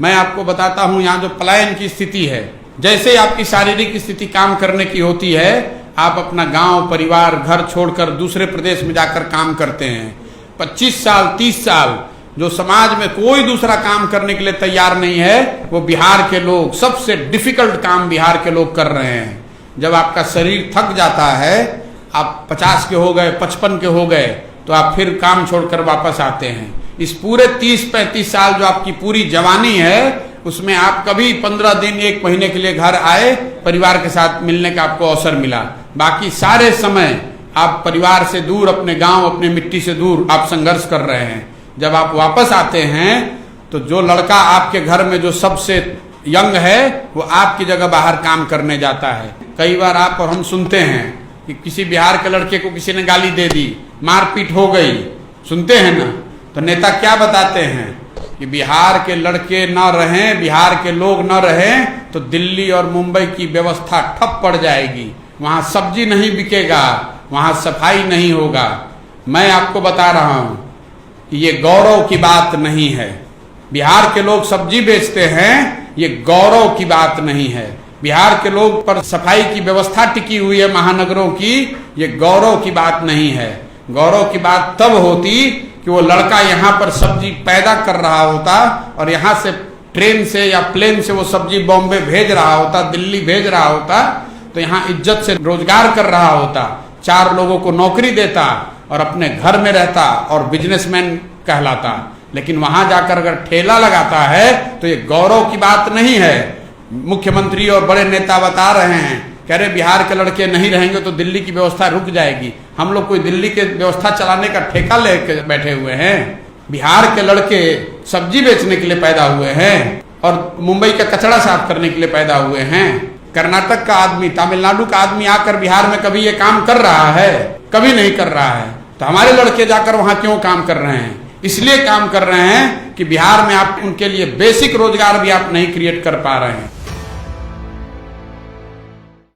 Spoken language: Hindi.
मैं आपको बताता हूं यहाँ जो पलायन की स्थिति है, जैसे आपकी शारीरिक स्थिति काम करने की होती है, आप अपना गांव परिवार घर छोड़कर दूसरे प्रदेश में जाकर काम करते हैं। 25 साल 30 साल जो समाज में कोई दूसरा काम करने के लिए तैयार नहीं है, वो बिहार के लोग सबसे डिफिकल्ट काम बिहार के लोग कर रहे हैं। जब आपका शरीर थक जाता है, आप 50 के हो गए 55 के हो गए, तो आप फिर काम छोड़कर वापस आते हैं। इस पूरे 30-35 साल जो आपकी पूरी जवानी है, उसमें आप कभी 15 दिन 1 महीने के लिए घर आए, परिवार के साथ मिलने का आपको अवसर मिला। बाकी सारे समय आप परिवार से दूर, अपने गांव अपने मिट्टी से दूर आप संघर्ष कर रहे हैं। जब आप वापस आते हैं तो जो लड़का आपके घर में जो सबसे यंग है, वो आपकी जगह बाहर काम करने जाता है। कई बार आप और हम सुनते हैं कि किसी बिहार के लड़के को किसी ने गाली दे दी, मारपीट हो गई, सुनते हैं ना। तो नेता क्या बताते हैं कि बिहार के लड़के न रहें, बिहार के लोग न रहें तो दिल्ली और मुंबई की व्यवस्था ठप पड़ जाएगी, वहां सब्जी नहीं बिकेगा, वहां सफाई नहीं होगा। मैं आपको बता रहा हूं कि ये गौरव की बात नहीं है। बिहार के लोग सब्जी बेचते हैं, ये गौरव की बात नहीं है। बिहार के लोग पर सफाई की व्यवस्था टिकी हुई है महानगरों की, ये गौरव की बात नहीं है। गौरव की बात तब होती कि वो लड़का यहाँ पर सब्जी पैदा कर रहा होता और यहाँ से ट्रेन से या प्लेन से वो सब्जी बॉम्बे भेज रहा होता, दिल्ली भेज रहा होता, तो यहाँ इज्जत से रोजगार कर रहा होता, 4 लोगों को नौकरी देता और अपने घर में रहता और बिजनेसमैन कहलाता। लेकिन वहां जाकर अगर ठेला लगाता है तो ये गौरव की बात नहीं है। मुख्यमंत्री और बड़े नेता बता रहे हैं, कह रहे बिहार के लड़के नहीं रहेंगे तो दिल्ली की व्यवस्था रुक जाएगी। हम लोग कोई दिल्ली के व्यवस्था चलाने का ठेका लेके बैठे हुए हैं? बिहार के लड़के सब्जी बेचने के लिए पैदा हुए हैं और मुंबई का कचरा साफ करने के लिए पैदा हुए हैं। कर्नाटक का आदमी, तमिलनाडु का आदमी आकर बिहार में कभी ये काम कर रहा है? कभी नहीं कर रहा है। तो हमारे लड़के जाकर वहां क्यों काम कर रहे हैं? इसलिए काम कर रहे हैं कि बिहार में आप उनके लिए बेसिक रोजगार भी आप नहीं क्रिएट कर पा रहे हैं।